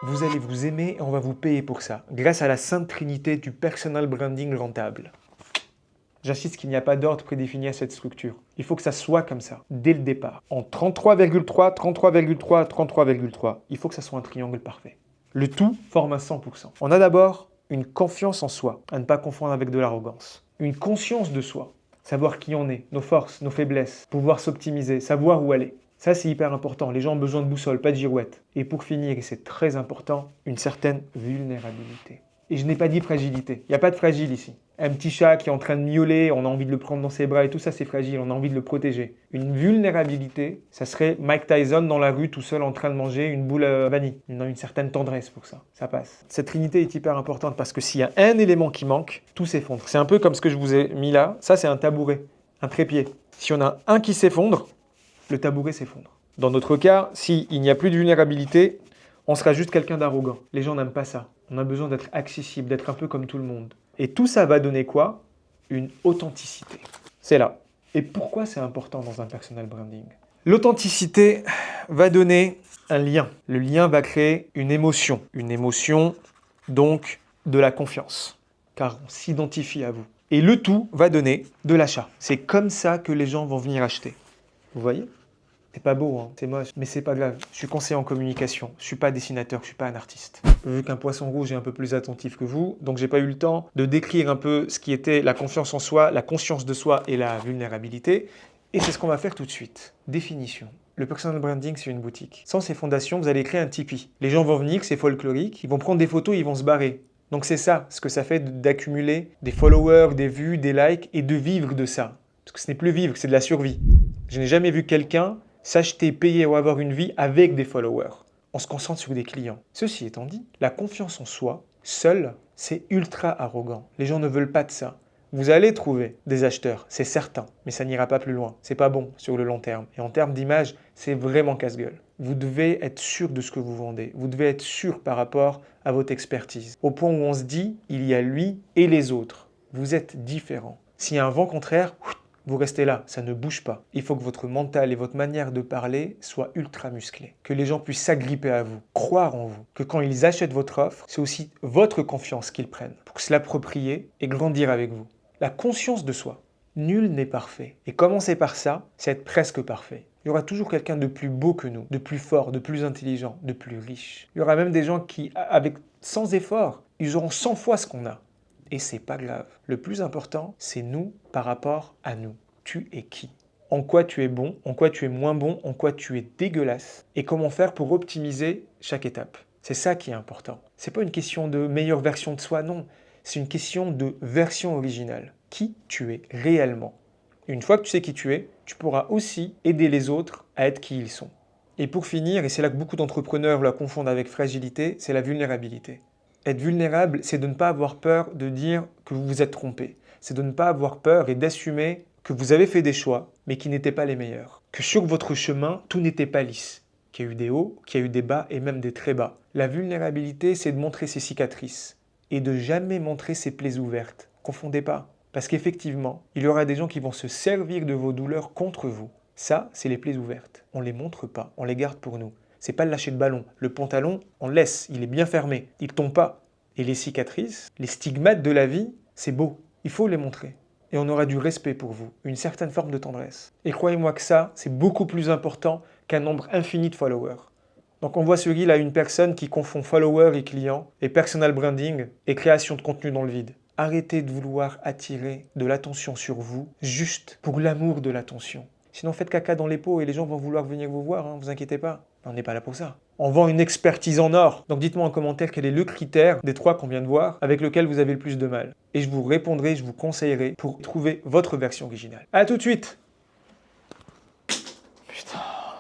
Vous allez vous aimer et on va vous payer pour ça, grâce à la sainte trinité du personal branding rentable. J'insiste qu'il n'y a pas d'ordre prédéfini à cette structure. Il faut que ça soit comme ça, dès le départ. En 33,3, 33,3, 33,3, il faut que ça soit un triangle parfait. Le tout forme un 100%. On a d'abord une confiance en soi, à ne pas confondre avec de l'arrogance. Une conscience de soi, savoir qui on est, nos forces, nos faiblesses, pouvoir s'optimiser, savoir où aller. Ça, c'est hyper important. Les gens ont besoin de boussole, pas de girouette. Et pour finir, et c'est très important, une certaine vulnérabilité. Et je n'ai pas dit fragilité. Il n'y a pas de fragile ici. Un petit chat qui est en train de miauler, on a envie de le prendre dans ses bras et tout ça, c'est fragile, on a envie de le protéger. Une vulnérabilité, ça serait Mike Tyson dans la rue tout seul en train de manger une boule à vanille. On a une certaine tendresse pour ça, ça passe. Cette trinité est hyper importante parce que s'il y a un élément qui manque, tout s'effondre. C'est un peu comme ce que je vous ai mis là, ça c'est un tabouret, un trépied. Si on a un qui s'effondre, le tabouret s'effondre. Dans notre cas, s'il n'y a plus de vulnérabilité, on sera juste quelqu'un d'arrogant. Les gens n'aiment pas ça. On a besoin d'être accessible, d'être un peu comme tout le monde. Et tout ça va donner quoi? Une authenticité. C'est là. Et pourquoi c'est important dans un personal branding? L'authenticité va donner un lien. Le lien va créer une émotion. Une émotion, donc, de la confiance. Car on s'identifie à vous. Et le tout va donner de l'achat. C'est comme ça que les gens vont venir acheter. Vous voyez? C'est pas beau, hein, c'est moche, mais c'est pas grave. Je suis conseiller en communication, je suis pas dessinateur, je suis pas un artiste. Vu qu'un poisson rouge est un peu plus attentif que vous, donc j'ai pas eu le temps de décrire un peu ce qui était la confiance en soi, la conscience de soi et la vulnérabilité. Et c'est ce qu'on va faire tout de suite. Définition. Le personal branding, c'est une boutique. Sans ces fondations, vous allez créer un Tipeee. Les gens vont venir, c'est folklorique, ils vont prendre des photos, ils vont se barrer. Donc c'est ça, ce que ça fait d'accumuler des followers, des vues, des likes et de vivre de ça. Parce que ce n'est plus vivre, c'est de la survie. Je n'ai jamais vu quelqu'un s'acheter, payer ou avoir une vie avec des followers. On se concentre sur des clients. Ceci étant dit, la confiance en soi, seule, c'est ultra arrogant. Les gens ne veulent pas de ça. Vous allez trouver des acheteurs, c'est certain, mais ça n'ira pas plus loin. C'est pas bon sur le long terme. Et en termes d'image, c'est vraiment casse-gueule. Vous devez être sûr de ce que vous vendez. Vous devez être sûr par rapport à votre expertise. Au point où on se dit, il y a lui et les autres. Vous êtes différents. S'il y a un vent contraire, vous restez là, ça ne bouge pas. Il faut que votre mental et votre manière de parler soient ultra musclés. Que les gens puissent s'agripper à vous, croire en vous. Que quand ils achètent votre offre, c'est aussi votre confiance qu'ils prennent pour se l'approprier et grandir avec vous. La conscience de soi. Nul n'est parfait. Et commencer par ça, c'est être presque parfait. Il y aura toujours quelqu'un de plus beau que nous, de plus fort, de plus intelligent, de plus riche. Il y aura même des gens qui, sans effort, ils auront 100 fois ce qu'on a. Et c'est pas grave. Le plus important, c'est nous par rapport à nous. Tu es qui? En quoi tu es bon? En quoi tu es moins bon? En quoi tu es dégueulasse? Et comment faire pour optimiser chaque étape? C'est ça qui est important. C'est pas une question de meilleure version de soi, non. C'est une question de version originale. Qui tu es réellement? Et une fois que tu sais qui tu es, tu pourras aussi aider les autres à être qui ils sont. Et pour finir, et c'est là que beaucoup d'entrepreneurs la confondent avec fragilité, c'est la vulnérabilité. Être vulnérable, c'est de ne pas avoir peur de dire que vous vous êtes trompé. C'est de ne pas avoir peur et d'assumer que vous avez fait des choix, mais qui n'étaient pas les meilleurs. Que sur votre chemin, tout n'était pas lisse. Qu'il y a eu des hauts, qu'il y a eu des bas et même des très bas. La vulnérabilité, c'est de montrer ses cicatrices et de jamais montrer ses plaies ouvertes. Confondez pas. Parce qu'effectivement, il y aura des gens qui vont se servir de vos douleurs contre vous. Ça, c'est les plaies ouvertes. On ne les montre pas, on les garde pour nous. C'est pas le lâcher de ballon. Le pantalon, on le laisse, il est bien fermé, il ne tombe pas. Et les cicatrices, les stigmates de la vie, c'est beau. Il faut les montrer. Et on aura du respect pour vous, une certaine forme de tendresse. Et croyez-moi que ça, c'est beaucoup plus important qu'un nombre infini de followers. Donc on voit sur Reel à une personne qui confond follower et client, et personal branding et création de contenu dans le vide. Arrêtez de vouloir attirer de l'attention sur vous, juste pour l'amour de l'attention. Sinon faites caca dans les pots et les gens vont vouloir venir vous voir, hein, vous inquiétez pas. On n'est pas là pour ça. On vend une expertise en or. Donc dites-moi en commentaire quel est le critère des 3 qu'on vient de voir avec lequel vous avez le plus de mal. Et je vous répondrai, je vous conseillerai pour trouver votre version originale. A tout de suite!